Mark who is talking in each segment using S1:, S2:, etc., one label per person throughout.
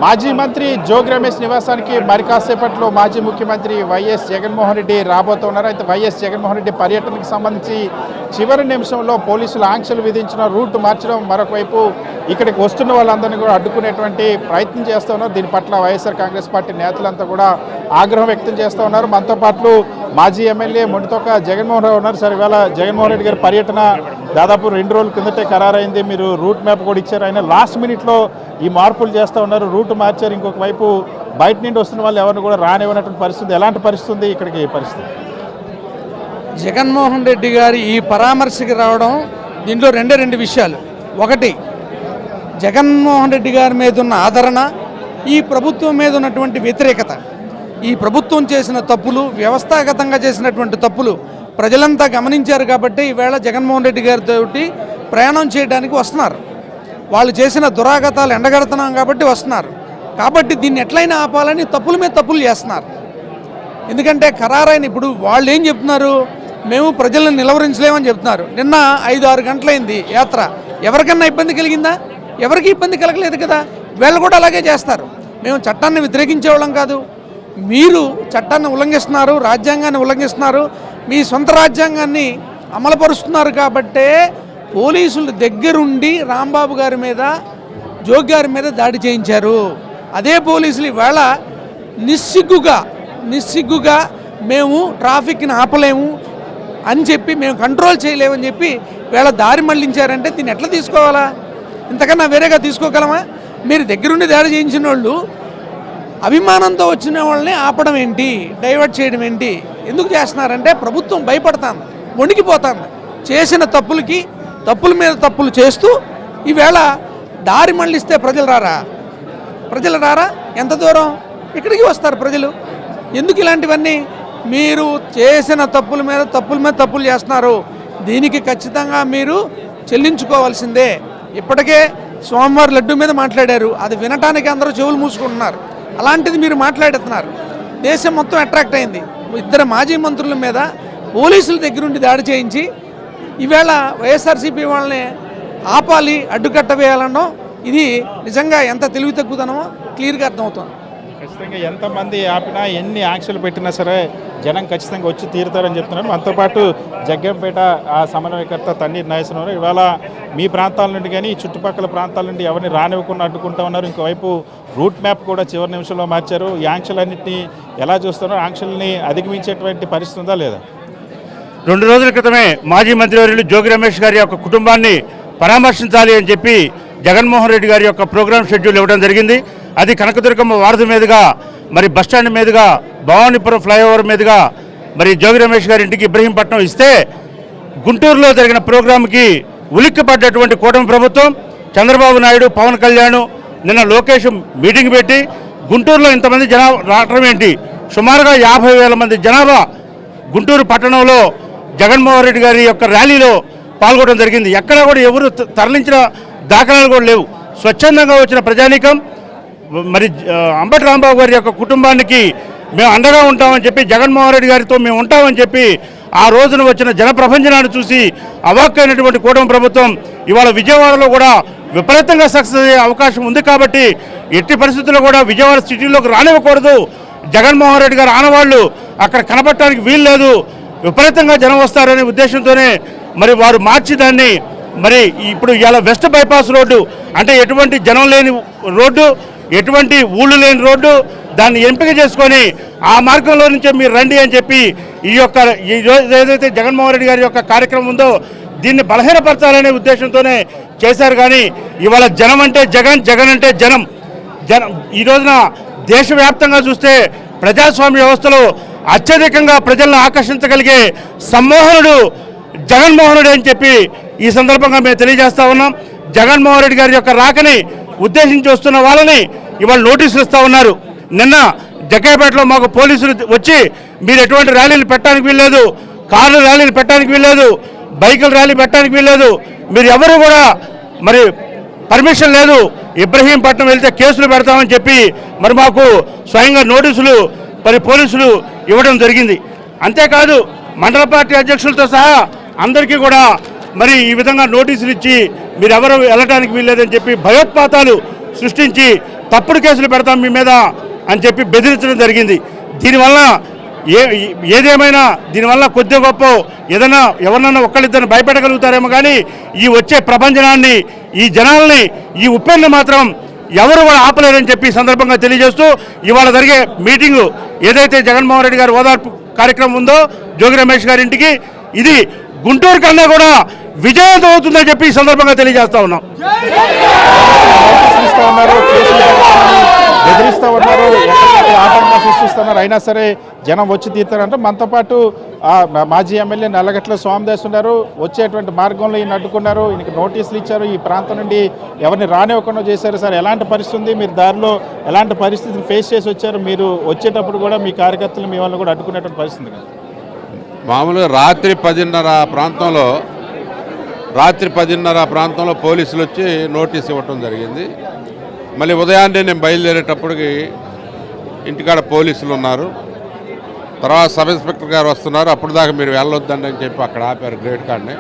S1: మాజీ మంత్రి జోగి రమేష్ నివాసానికి మరి కాసేపట్లో మాజీ ముఖ్యమంత్రి వైఎస్ జగన్మోహన్ రెడ్డి రాబోతున్నారు. అయితే వైఎస్ జగన్మోహన్ రెడ్డి పర్యటనకు సంబంధించి చివరి నిమిషంలో పోలీసులు ఆంక్షలు విధించిన రూట్ మార్చడం, మరొక వైపు ఇక్కడికి వస్తున్న వాళ్ళందరినీ కూడా అడ్డుకునేటువంటి ప్రయత్నం చేస్తూ ఉన్నారు. దీని పట్ల వైఎస్ఆర్ కాంగ్రెస్ పార్టీ నేతలంతా కూడా ఆగ్రహం వ్యక్తం చేస్తూ ఉన్నారు. మనతో పాటు మాజీ ఎమ్మెల్యే మొండితోక జగన్మోహన్ రావు ఉన్నారు. సార్, ఇవాళ జగన్మోహన్ రెడ్డి గారి పర్యటన దాదాపు 2 రోజుల కిందటే ఖరారైంది. మీరు రూట్ మ్యాప్ కూడా ఇచ్చారు. ఆయన లాస్ట్ మినిట్లో ఈ మార్పులు చేస్తూ ఉన్నారు, రూట్ మార్చారు. ఇంకొక వైపు బయట నుండి వస్తున్న వాళ్ళు ఎవరిని కూడా రానివ్వనటువంటి పరిస్థితి. ఎలాంటి పరిస్థితి ఉంది ఇక్కడికి పరిస్థితి?
S2: జగన్మోహన్ రెడ్డి గారి ఈ పరామర్శకి రావడం దీంట్లో రెండు విషయాలు. ఒకటి, జగన్మోహన్ రెడ్డి గారి మీద ఉన్న ఆదరణ, ఈ ప్రభుత్వం మీద ఉన్నటువంటి వ్యతిరేకత. ఈ ప్రభుత్వం చేసిన తప్పులు, వ్యవస్థాగతంగా చేసినటువంటి తప్పులు ప్రజలంతా గమనించారు కాబట్టి ఈవేళ జగన్మోహన్ రెడ్డి గారితో ప్రయాణం చేయడానికి వస్తున్నారు. వాళ్ళు చేసిన దురాగతాలు ఎండగడుతున్నాం కాబట్టి వస్తున్నారు. కాబట్టి దీన్ని ఎట్లయినా ఆపాలని తప్పుల మీద తప్పులు చేస్తున్నారు. ఎందుకంటే ఖరారైన ఇప్పుడు వాళ్ళు ఏం చెప్తున్నారు, మేము ప్రజలను నిలవరించలేమని చెప్తున్నారు. నిన్న 5-6 గంటలైంది యాత్ర. ఎవరికన్నా ఇబ్బంది కలిగిందా? ఎవరికి ఇబ్బంది కలగలేదు కదా. వీళ్ళు కూడా అలాగే చేస్తారు. మేము చట్టాన్ని వ్యతిరేకించేవాళ్ళం కాదు. మీరు చట్టాన్ని ఉల్లంఘిస్తున్నారు, రాజ్యాంగాన్ని ఉల్లంఘిస్తున్నారు, మీ సొంత రాజ్యాంగాన్ని అమలుపరుస్తున్నారు. కాబట్టే పోలీసుల దగ్గరుండి రాంబాబు గారి మీద, జోగి గారి మీద దాడి చేయించారు. అదే పోలీసులు ఇవాళ నిస్సిగ్గుగా మేము ట్రాఫిక్ని ఆపలేము అని చెప్పి, మేము కంట్రోల్ చేయలేమని చెప్పి వీళ్ళ దారి మళ్లించారంటే దీన్ని ఎట్లా తీసుకోవాలా? ఇంతకన్నా వేరేగా తీసుకోగలమా? మీరు దగ్గరుండి దాడి చేయించిన వాళ్ళు అభిమానంతో వచ్చిన వాళ్ళని ఆపడం ఏంటి, డైవర్ట్ చేయడం ఏంటి? ఎందుకు చేస్తున్నారంటే ప్రభుత్వం భయపడతాను, వణికిపోతాను. చేసిన తప్పుల మీద తప్పులు చేస్తూ ఈవేళ దారి మళ్ళిస్తే ప్రజలు రారా? ఎంత దూరం ఇక్కడికి వస్తారు ప్రజలు. ఎందుకు ఇలాంటివన్నీ? మీరు చేసిన తప్పుల మీద తప్పులు చేస్తున్నారు. దీనికి ఖచ్చితంగా మీరు చెల్లించుకోవాల్సిందే. ఇప్పటికే సోమవారం లడ్డు మీద మాట్లాడారు, అది వినటానికి అందరూ చెవులు మూసుకుంటున్నారు. అలాంటిది మీరు మాట్లాడుతున్నారు. దేశం మొత్తం అట్రాక్ట్ అయింది. 2 మాజీ మంత్రుల మీద పోలీసుల దగ్గరుండి దాడి చేయించి ఈవేళ వైఎస్ఆర్సీపీ వాళ్ళని ఆపాలి, అడ్డుకట్ట వేయాలనో ఇది నిజంగా ఎంత తెలివి తక్కువదనమో క్లియర్గా అర్థమవుతుంది.
S1: ఖచ్చితంగా ఎంతమంది ఆపినా, ఎన్ని ఆంక్షలు పెట్టినా సరే జనం ఖచ్చితంగా వచ్చి తీరుతారని చెప్తున్నారు. మనతో పాటు జగ్గంపేట ఆ సమన్వయకర్త తన్నీర్ నాగేశ్వరరావు, ఇవాళ మీ ప్రాంతాల నుండి కానీ చుట్టుపక్కల ప్రాంతాల నుండి ఎవరిని రానివ్వకుండా అడ్డుకుంటా ఉన్నారు. ఇంకోవైపు రూట్ మ్యాప్ కూడా చివరి నిమిషంలో మార్చారు. ఈ ఆంక్షలన్నింటినీ ఎలా చూస్తున్నారు? ఆంక్షల్ని అధిగమించేటువంటి పరిస్థితి ఉందా లేదా?
S3: 2 రోజుల క్రితమే మాజీ మంత్రివర్యులు జోగి రమేష్ గారి యొక్క కుటుంబాన్ని పరామర్శించాలి అని చెప్పి జగన్మోహన్ రెడ్డి గారి యొక్క ప్రోగ్రామ్ షెడ్యూల్ ఇవ్వడం జరిగింది. అది కనకదుర్గమ్మ వారధి మీదుగా, మరి బస్టాండ్ మీదుగా, భవానీపురం ఫ్లైఓవర్ మీదుగా మరి జోగి రమేష్ గారి ఇంటికి ఇబ్రహీంపట్నం ఇస్తే, గుంటూరులో జరిగిన ప్రోగ్రాంకి ఉలిక్కిపడ్డటువంటి కూటమి ప్రభుత్వం, చంద్రబాబు నాయుడు, పవన్ కళ్యాణ్, నిన్న లోకేష్ మీటింగ్ పెట్టి గుంటూరులో ఇంతమంది జనాభా రావడం ఏంటి, సుమారుగా 50,000 మంది జనాభా గుంటూరు పట్టణంలో జగన్మోహన్ రెడ్డి గారి యొక్క ర్యాలీలో పాల్గొనడం జరిగింది. ఎక్కడ కూడా ఎవరు తరలించిన దాఖలాలు కూడా లేవు. స్వచ్ఛందంగా వచ్చిన ప్రజానీకం మరి అంబటి రాంబాబు గారి యొక్క కుటుంబానికి మేము అండగా ఉంటామని చెప్పి, జగన్మోహన్ రెడ్డి గారితో మేము ఉంటామని చెప్పి ఆ రోజున వచ్చిన జనప్రపంచనాన్ని చూసి అవాక్కైనటువంటి కూటమి ప్రభుత్వం ఇవాళ విజయవాడలో కూడా విపరీతంగా సక్సెస్ అయ్యే అవకాశం ఉంది. కాబట్టి ఎట్టి పరిస్థితుల్లో కూడా విజయవాడ సిటీలోకి రానివ్వకూడదు. జగన్మోహన్ రెడ్డి గారు ఆనవాళ్ళు అక్కడ కనబడటానికి వీలు లేదు, విపరీతంగా జనం వస్తారనే ఉద్దేశంతోనే మరి వారు మార్చి దాన్ని మరి ఇప్పుడు ఇలా వెస్ట్ బైపాస్ రోడ్డు అంటే ఎటువంటి జనం లేని రోడ్డు, ఎటువంటి ఊళ్ళు లేని రోడ్డు, దాన్ని ఎంపిక చేసుకొని ఆ మార్గంలో నుంచే మీరు రండి అని చెప్పి ఈ ఏదైతే జగన్మోహన్ రెడ్డి గారి యొక్క కార్యక్రమం ఉందో దీన్ని బలహీనపరచాలనే ఉద్దేశంతోనే చేశారు. కానీ ఇవాళ జనం అంటే జగన్ అంటే జనం. ఈ రోజున దేశవ్యాప్తంగా చూస్తే ప్రజాస్వామ్య వ్యవస్థలో అత్యధికంగా ప్రజలను ఆకర్షించగలిగే సమ్మోహనుడు జగన్మోహనుడు అని చెప్పి ఈ సందర్భంగా మేము తెలియజేస్తా ఉన్నాం. జగన్మోహన్ రెడ్డి గారి యొక్క రాకని ఉద్దేశించి వస్తున్న వాళ్ళని ఇవాళ నోటీసులు ఇస్తూ ఉన్నారు. నిన్న జగ్గైపేటలో మాకు పోలీసులు వచ్చి మీరు ఎటువంటి ర్యాలీలు పెట్టడానికి వీల్లేదు, కార్ల ర్యాలీలు పెట్టడానికి వీల్లేదు, బైకుల ర్యాలీ పెట్టడానికి వీల్లేదు, మీరు ఎవరు కూడా మరి పర్మిషన్ లేదు, ఇబ్రహీంపట్నం వెళ్తే కేసులు పెడతామని చెప్పి మరి మాకు స్వయంగా నోటీసులు మరి పోలీసులు ఇవ్వడం జరిగింది. అంతేకాదు మండల పార్టీ అధ్యక్షులతో సహా అందరికీ కూడా మరి ఈ విధంగా నోటీసులు ఇచ్చి మీరెవరు వెళ్ళడానికి వీల్లేదని చెప్పి భయోత్పాతాలు సృష్టించి తప్పుడు కేసులు పెడతాం మీ మీద అని చెప్పి బెదిరించడం జరిగింది. దీనివల్ల ఏదేమైనా దీనివల్ల కొద్ది గొప్ప ఏదైనా ఎవరినైనా ఒక్కళ్ళిద్దరిని భయపెట్టగలుగుతారేమో కానీ ఈ వచ్చే ప్రపంచనాన్ని, ఈ జనాల్ని, ఈ ఉప్పెన్ని మాత్రం ఎవరు కూడా ఆపలేరని చెప్పి సందర్భంగా తెలియజేస్తూ ఇవాళ జరిగే మీటింగు ఏదైతే జగన్మోహన్ రెడ్డి గారి ఓదార్పు కార్యక్రమం ఉందో జోగి రమేష్ గారి ఇంటికి, ఇది గుంటూరు కన్నా కూడా విజయవంతం అవుతుందని చెప్పి ఈ సందర్భంగా తెలియజేస్తా ఉన్నాం.
S1: బెదిరిస్తూ ఉన్నారు, ఆటంకం సృష్టిస్తున్నారు, అయినా సరే జనం వచ్చి తీరుతారంటే మనతో పాటు మాజీ ఎమ్మెల్యే నల్లగట్ల స్వామిదాస్ ఉన్నారు. వచ్చేటువంటి మార్గంలో ఈయన అడ్డుకున్నారు, ఈయనకి నోటీసులు ఇచ్చారు, ఈ ప్రాంతం నుండి ఎవరిని రానివ్వకుండా చేశారు. సార్ ఎలాంటి పరిస్థితి ఉంది, మీరు దారిలో ఎలాంటి పరిస్థితిని ఫేస్ చేసి వచ్చారు? మీరు వచ్చేటప్పుడు కూడా మీ కార్యకర్తలు మీ వాళ్ళని కూడా అడ్డుకునేటువంటి పరిస్థితి కదా?
S4: మామూలుగా రాత్రి 10:30 ప్రాంతంలో పోలీసులు వచ్చి నోటీస్ ఇవ్వటం జరిగింది. మళ్ళీ ఉదయాన్నే నేను బయలుదేరేటప్పటికి ఇంటికాడ పోలీసులు ఉన్నారు. తర్వాత సబ్ ఇన్స్పెక్టర్ గారు వస్తున్నారు. అప్పుడు దాకా మీరు వెళ్ళొద్దండి అని చెప్పి అక్కడ ఆపారు గ్రేట్ కార్డ్ని.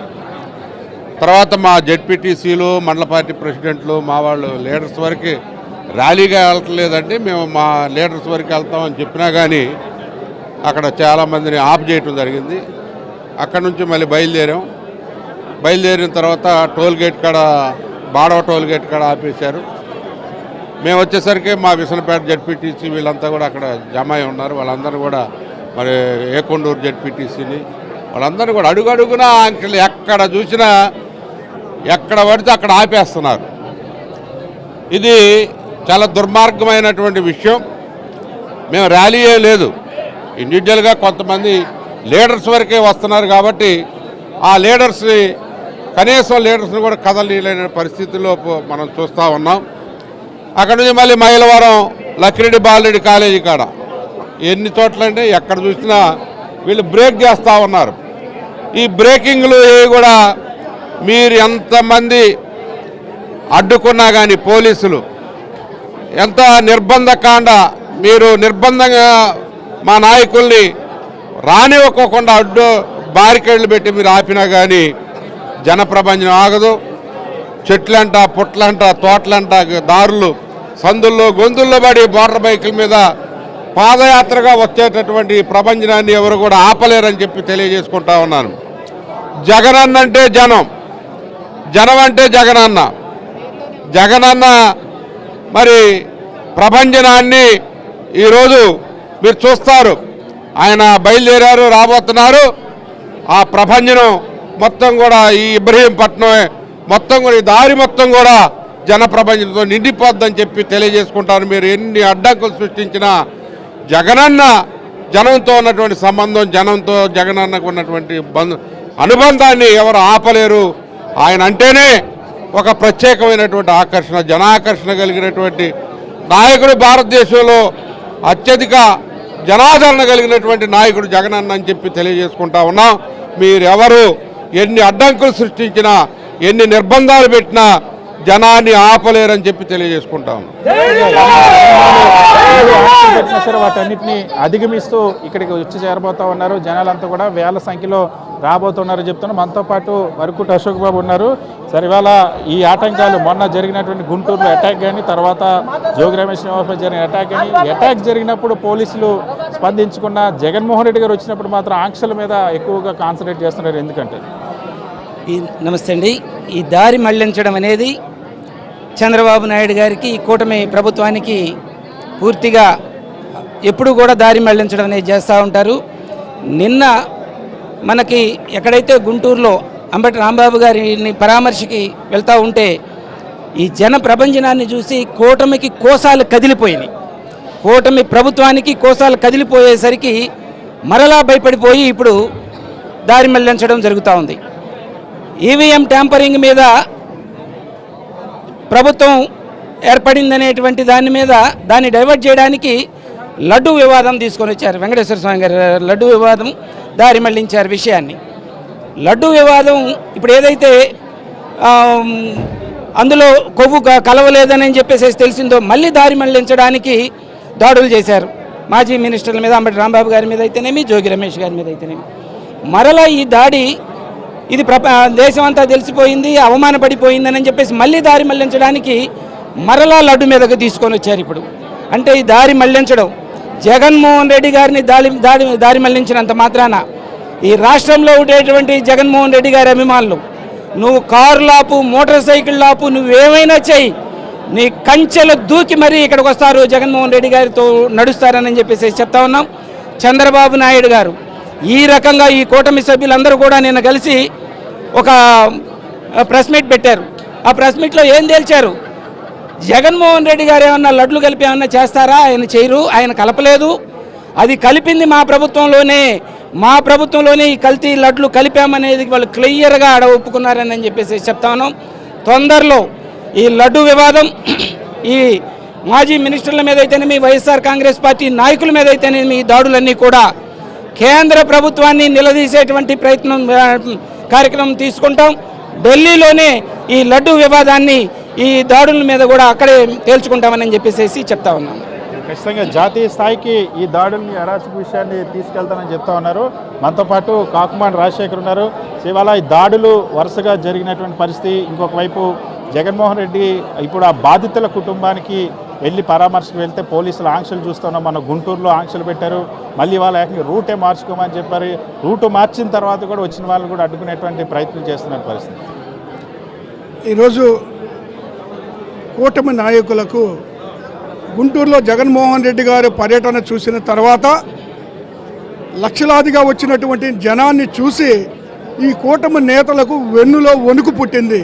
S4: తర్వాత మా జెడ్పీటీసీలు, మండల పార్టీ ప్రెసిడెంట్లు, మా వాళ్ళు లీడర్స్ వరకు ర్యాలీగా వెళ్ళట్లేదండి, మేము మా లీడర్స్ వరకు వెళ్తామని చెప్పినా కానీ అక్కడ చాలామందిని ఆఫ్ చేయటం జరిగింది. అక్కడ నుంచి మళ్ళీ బయలుదేరిన తర్వాత టోల్ గేట్ కాడ, బాడవ టోల్ గేట్ కాడ ఆపేశారు. మేము వచ్చేసరికి మా విసనపేట జెడ్పీటీసీ వీళ్ళంతా కూడా అక్కడ జమ అయి ఉన్నారు. వాళ్ళందరూ కూడా మరి ఏకొండూరు జెడ్పీటీసీని వాళ్ళందరూ కూడా అడుగడుగునా అంకెలు ఎక్కడ చూసినా ఎక్కడ పడితే అక్కడ ఆపేస్తున్నారు. ఇది చాలా దుర్మార్గమైనటువంటి విషయం. మేము ర్యాలీయే లేదు, ఇండివిజువల్గా కొంతమంది లీడర్స్ వరకే వస్తున్నారు కాబట్టి ఆ లీడర్స్ని, కనీసం లీడర్స్ని కూడా కదలలేని పరిస్థితుల్లో మనం చూస్తూ ఉన్నాం. అక్కడ నుంచి మళ్ళీ మైలవరం లక్కిరెడ్డి బాలరెడ్డి కాలేజీ కాడ ఎన్ని చోట్లంటే ఎక్కడ చూసినా వీళ్ళు బ్రేక్ చేస్తూ ఉన్నారు. ఈ బ్రేకింగ్లు కూడా మీరు ఎంతమంది అడ్డుకున్నా కానీ పోలీసులు ఎంత నిర్బంధకాండ, మీరు నిర్బంధంగా మా నాయకుల్ని రానివ్వకోకుండా అడ్డు బారికేడ్లు పెట్టి మీరు ఆపినా కానీ జనప్రపంచం ఆగదు. చెట్లంట, పుట్లంట, తోటలంట, దారులు, సందుల్లో, గొంతుల్లో పడి మోటార్ బైకుల మీద పాదయాత్రగా వచ్చేటటువంటి ప్రపంచాన్ని ఎవరు కూడా ఆపలేరని చెప్పి తెలియజేసుకుంటా ఉన్నాను. జగనన్న అంటే జనం, జనం అంటే జగనన్న మరి ప్రపంచనాన్ని ఈరోజు మీరు చూస్తారు. ఆయన బయలుదేరారు, రాబోతున్నారు. ఆ ప్రపంచం మొత్తం కూడా ఈ ఇబ్రహీంపట్నం మొత్తం కూడా ఈ దారి మొత్తం కూడా జనప్రపంచంతో నిండిపోద్దని చెప్పి తెలియజేసుకుంటారు. మీరు ఎన్ని అడ్డంకులు సృష్టించినా జగనన్న, జనంతో ఉన్నటువంటి సంబంధం, జనంతో జగనన్నకు ఉన్నటువంటి అనుబంధాన్ని ఎవరు ఆపలేరు. ఆయన అంటేనే ఒక ప్రత్యేకమైనటువంటి ఆకర్షణ, జనాకర్షణ కలిగినటువంటి నాయకుడు, భారతదేశంలో అత్యధిక జనాదరణ కలిగినటువంటి నాయకుడు జగనన్న అని చెప్పి తెలియజేసుకుంటా ఉన్నాం. మీరెవరు ఎన్ని అడ్డంకులు సృష్టించినా, ఎన్ని నిర్బంధాలు పెట్టినా జనాన్ని ఆపలేరని చెప్పి తెలియజేసుకుంటా ఉన్నాం.
S1: సరే వాటన్నిటిని అధిగమిస్తూ ఇక్కడికి వచ్చి చేరబోతా ఉన్నారు. జనాలంతా కూడా వేల సంఖ్యలో రాబోతున్నారు చెప్తున్నారు. మనతో పాటు వరకుటి అశోక్ బాబు ఉన్నారు. సరే ఇవాళ ఈ ఆటంకాలు మొన్న జరిగినటువంటి గుంటూరులో అటాక్ కానీ, తర్వాత జోగి రమేష్ నివాసంపై జరిగిన అటాక్ కానీ, అటాక్ జరిగినప్పుడు పోలీసులు స్పందించుకున్న జగన్మోహన్ రెడ్డి గారు వచ్చినప్పుడు మాత్రం ఆంక్షల మీద ఎక్కువగా కాన్సన్ట్రేట్ చేస్తున్నారు. ఎందుకంటే
S5: నమస్తే అండి, ఈ దారి మళ్లించడం అనేది చంద్రబాబు నాయుడు గారికి, ఈ కూటమి ప్రభుత్వానికి పూర్తిగా ఎప్పుడు కూడా దారి మళ్లించడం అనేది చేస్తూ ఉంటారు. నిన్న మనకి ఎక్కడైతే గుంటూరులో అంబటి రాంబాబు గారిని పరామర్శకి వెళ్తూ ఉంటే ఈ జన ప్రపంచనాన్ని చూసి కూటమికి కోసాలు కదిలిపోయినాయి. కూటమి ప్రభుత్వానికి కోసాలు కదిలిపోయేసరికి మరలా భయపడిపోయి ఇప్పుడు దారి మళ్లించడం జరుగుతూ ఉంది. ఈవీఎం ట్యాంపరింగ్ మీద ప్రభుత్వం ఏర్పడిందనేటువంటి దాని మీద దాన్ని డైవర్ట్ చేయడానికి లడ్డు వివాదం తీసుకొని వచ్చారు. వెంకటేశ్వర స్వామి గారు లడ్డు వివాదం దారి మళ్లించారు విషయాన్ని. లడ్డు వివాదం ఇప్పుడు ఏదైతే అందులో కొవ్వు కలవలేదని చెప్పేసి తెలిసిందో మళ్ళీ దారి మళ్లించడానికి దాడులు చేశారు. మాజీ మినిస్టర్ల మీద, అంబటి రాంబాబు గారి మీద అయితేనేమి, జోగి రమేష్ గారి మీద అయితేనేమి. మరలా ఈ దాడి ఇది దేశం అంతా తెలిసిపోయింది, అవమానపడిపోయిందని చెప్పేసి మళ్ళీ దారి మళ్లించడానికి మరలా లడ్డు మీదకు తీసుకొని వచ్చారు. ఇప్పుడు అంటే ఈ దారి మళ్లించడం, జగన్మోహన్ రెడ్డి గారిని దారి మళ్లించినంత మాత్రాన ఈ రాష్ట్రంలో ఉండేటువంటి జగన్మోహన్ రెడ్డి గారి అభిమానులు నువ్వు కారులాపు, మోటార్ సైకిల్ లాపు, నువ్వేమైనా చెయ్యి, నీ కంచెలు దూకి మరీ ఇక్కడికి వస్తారు, జగన్మోహన్ రెడ్డి గారితో నడుస్తారని చెప్పేసి చెప్తా ఉన్నాం. చంద్రబాబు నాయుడు గారు ఈ రకంగా ఈ కూటమి సభ్యులందరూ కూడా నిన్న కలిసి ఒక ప్రెస్ మీట్ పెట్టారు. ఆ ప్రెస్ మీట్లో ఏం తేల్చారు? జగన్మోహన్ రెడ్డి గారు ఏమన్నా లడ్లు కలిపి ఏమన్నా చేస్తారా? ఆయన చేయరు, ఆయన కలపలేదు. అది కలిపింది మా ప్రభుత్వంలోనే ఈ కల్తీ లడ్లు కలిపామనేది వాళ్ళు క్లియర్గా ఒప్పుకున్నారని చెప్పేసి చెప్తా ఉన్నాం. తొందరలో ఈ లడ్డు వివాదం, ఈ మాజీ మినిస్టర్ల మీద అయితేనేమి, వైఎస్ఆర్ కాంగ్రెస్ పార్టీ నాయకుల మీద అయితేనేమి ఈ దాడులన్నీ కూడా కేంద్ర ప్రభుత్వాన్ని నిలదీసేటువంటి కార్యక్రమం తీసుకుంటాం. ఢిల్లీలోనే ఈ లడ్డు వివాదాన్ని, ఈ దాడుల మీద కూడా అక్కడే తేల్చుకుంటామని చెప్పేసి చెప్తా ఉన్నాం.
S1: ఖచ్చితంగా జాతీయ స్థాయికి ఈ దాడుల్ని, అరాచక విషయాన్ని తీసుకెళ్తానని చెప్తా ఉన్నారు. మనతో పాటు కాకుమాన్ రాజశేఖర్ ఉన్నారు. ఇవాళ ఈ దాడులు వరుసగా జరిగినటువంటి పరిస్థితి. ఇంకొక వైపు జగన్మోహన్ రెడ్డి ఇప్పుడు ఆ బాధితుల కుటుంబానికి వెళ్ళి పరామర్శకు వెళ్తే పోలీసులు ఆంక్షలు చూస్తున్నాం. మన గుంటూరులో ఆంక్షలు పెట్టారు. మళ్ళీ వాళ్ళ ఏకంగా రూటే మార్చుకోమని చెప్పారు. రూటు మార్చిన తర్వాత కూడా వచ్చిన వాళ్ళు కూడా అడ్డుకునేటువంటి ప్రయత్నం చేస్తున్న పరిస్థితి.
S6: ఈరోజు కూటమి నాయకులకు గుంటూరులో జగన్మోహన్ రెడ్డి గారి పర్యటన చూసిన తర్వాత లక్షలాదిగా వచ్చినటువంటి జనాన్ని చూసి ఈ కూటమి నేతలకు వెన్నులో వణుకు పుట్టింది.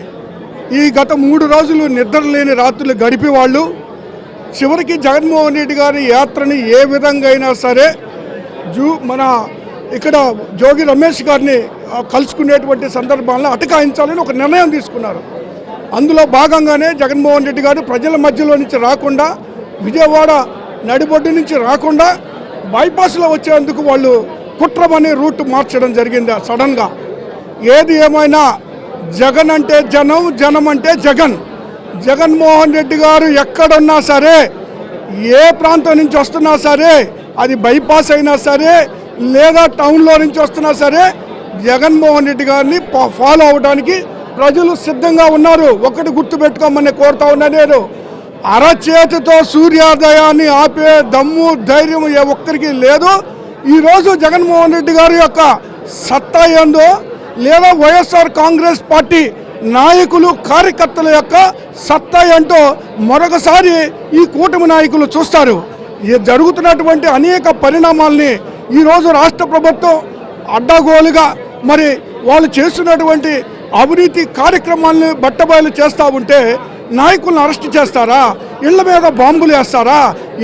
S6: ఈ గత 3 రోజులు నిద్రలేని రాత్రులు గడిపి వాళ్ళు చివరికి జగన్మోహన్ రెడ్డి గారి యాత్రని ఏ విధంగా అయినా సరే మన ఇక్కడ జోగి రమేష్ గారిని కలుసుకునేటువంటి సందర్భాలను అటకాయించాలని ఒక నిర్ణయం తీసుకున్నారు. అందులో భాగంగానే జగన్మోహన్ రెడ్డి గారు ప్రజల మధ్యలో నుంచి రాకుండా, విజయవాడ నడిబొడ్డు నుంచి రాకుండా బైపాస్లో వచ్చేందుకు వాళ్ళు కుట్రమని రూట్ మార్చడం జరిగింది సడన్గా. ఏది ఏమైనా జగన్ అంటే జనం, జనం అంటే జగన్. జగన్మోహన్ రెడ్డి గారు ఎక్కడున్నా సరే, ఏ ప్రాంతం నుంచి వస్తున్నా సరే, అది బైపాస్ అయినా సరే లేదా టౌన్లో నుంచి వస్తున్నా సరే, జగన్మోహన్ రెడ్డి గారిని ఫాలో అవడానికి ప్రజలు సిద్ధంగా ఉన్నారు. ఒకటి గుర్తుపెట్టుకోమని కోరుతా ఉన్నా నేను, అరచేతితో సూర్యోదయాన్ని ఆపే దమ్ము, ధైర్యం ఏ ఒక్కరికి లేదు. ఈరోజు జగన్మోహన్ రెడ్డి గారి యొక్క సత్తా ఏందో, లేదా వైఎస్ఆర్ కాంగ్రెస్ పార్టీ నాయకులు, కార్యకర్తల యొక్క సత్తా ఏంటో మరొకసారి ఈ కూటమి నాయకులు చూస్తారు. జరుగుతున్నటువంటి అనేక పరిణామాల్ని ఈరోజు రాష్ట్ర ప్రభుత్వం అడ్డగోలుగా మరి వాళ్ళు చేస్తున్నటువంటి అవినీతి కార్యక్రమాలను బట్టబయలు చేస్తూ ఉంటే నాయకులను అరెస్ట్ చేస్తారా? ఇళ్ల మీద బాంబులు వేస్తారా?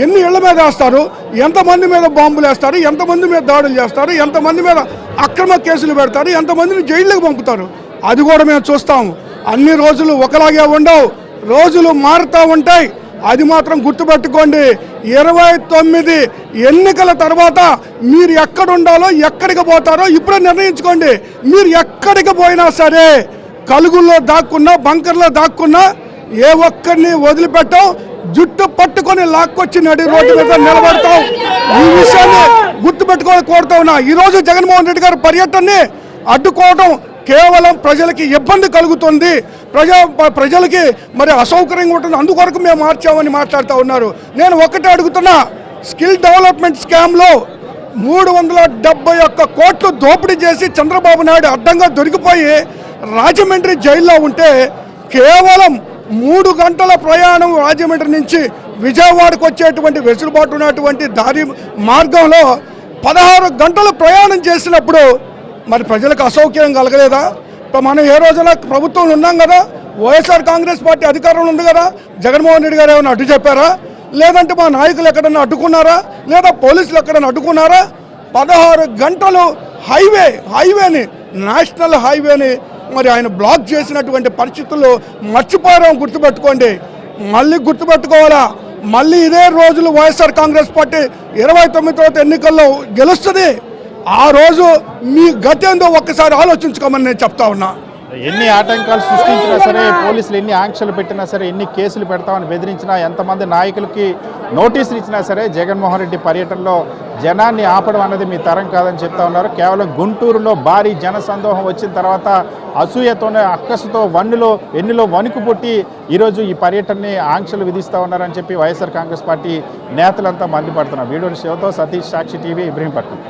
S6: ఎన్ని ఇళ్ల మీద వేస్తారు? ఎంతమంది మీద బాంబులు వేస్తారు? ఎంతమంది మీద దాడులు చేస్తారు? ఎంతమంది మీద అక్రమ కేసులు పెడతారు? ఎంతమందిని జైళ్ళకి పంపుతారు? అది కూడా మేము చూస్తాము. అన్ని రోజులు ఒకలాగే ఉండవు, రోజులు మారుతూ ఉంటాయి. అది మాత్రం గుర్తుపెట్టుకోండి. 29 ఎన్నికల తర్వాత మీరు ఎక్కడ ఉండాలో, ఎక్కడికి పోతారో ఇప్పుడే నిర్ణయించుకోండి. మీరు ఎక్కడికి పోయినా సరే, కలుగుల్లో దాక్కున్నా, బంకర్లో దాక్కున్నా, ఏ ఒక్కరిని వదిలిపెట్టాం, జుట్టు పట్టుకొని లాక్కొచ్చి నడి రోడ్డు మీద నిలబడతాం. ఈ విషయాన్ని గుర్తుపెట్టుకోవాలి కోరుతా ఉన్నా. ఈరోజు జగన్మోహన్ రెడ్డి గారి పర్యటనని అడ్డుకోవడం కేవలం ప్రజలకి ఇబ్బంది కలుగుతుంది, ప్రజలకి మరి అసౌకర్యంగా ఉంటుంది, అందుకొరకు మేము మార్చామని మాట్లాడుతూ ఉన్నారు. నేను ఒకటే అడుగుతున్నా, స్కిల్ డెవలప్మెంట్ స్కామ్లో 371 కోట్లు దోపిడీ చేసి చంద్రబాబు నాయుడు అడ్డంగా దొరికిపోయి రాజమండ్రి జైల్లో ఉంటే, కేవలం 3 గంటల ప్రయాణం రాజమండ్రి నుంచి విజయవాడకు వచ్చేటువంటి వెసులుబాటు ఉన్నటువంటి దారి మార్గంలో 16 గంటలు ప్రయాణం చేసినప్పుడు మరి ప్రజలకు అసౌకర్యం కలగలేదా? మనం ఏ రోజున ప్రభుత్వం ఉన్నాం కదా, వైఎస్ఆర్ కాంగ్రెస్ పార్టీ అధికారంలో ఉంది కదా, జగన్మోహన్ రెడ్డి గారు ఏమైనా అడ్డు చెప్పారా? లేదంటే మా నాయకులు ఎక్కడన్నా అడ్డుకున్నారా? లేదా పోలీసులు ఎక్కడన్నా అడ్డుకున్నారా? 16 గంటలు హైవేని, నేషనల్ హైవేని మరి ఆయన బ్లాక్ చేసినటువంటి పరిస్థితుల్లో మర్చిపోయాం. గుర్తుపెట్టుకోండి, మళ్ళీ గుర్తుపెట్టుకోవాలా. మళ్ళీ ఇదే రోజులు వైఎస్ఆర్ కాంగ్రెస్ పార్టీ 29 ఎన్నికల్లో గెలుస్తుంది. ఆ రోజు మీ గతేందో ఒక్కసారి ఆలోచించుకోమని నేను చెప్తా ఉన్నా.
S1: ఎన్ని ఆటంకాలు సృష్టించినా సరే, పోలీసులు ఎన్ని ఆంక్షలు పెట్టినా సరే, ఎన్ని కేసులు పెడతామని బెదిరించినా, ఎంతమంది నాయకులకి నోటీసులు ఇచ్చినా సరే జగన్మోహన్ రెడ్డి పర్యటనలో జనాన్ని ఆపడం అన్నది మీ తరం కాదని చెప్తా ఉన్నారు. కేవలం గుంటూరులో భారీ జనసందోహం వచ్చిన తర్వాత అసూయతోనే, అక్కసుతో ఎన్నిలో వణుకు పుట్టి ఈరోజు ఈ పర్యటనని ఆంక్షలు విధిస్తూ ఉన్నారని చెప్పి వైఎస్ఆర్ కాంగ్రెస్ పార్టీ నేతలంతా మండిపడుతున్నారు. వీడియోని శివతో సతీష్, సాక్షి టీవీ, ఇబ్రహీంపట్నం.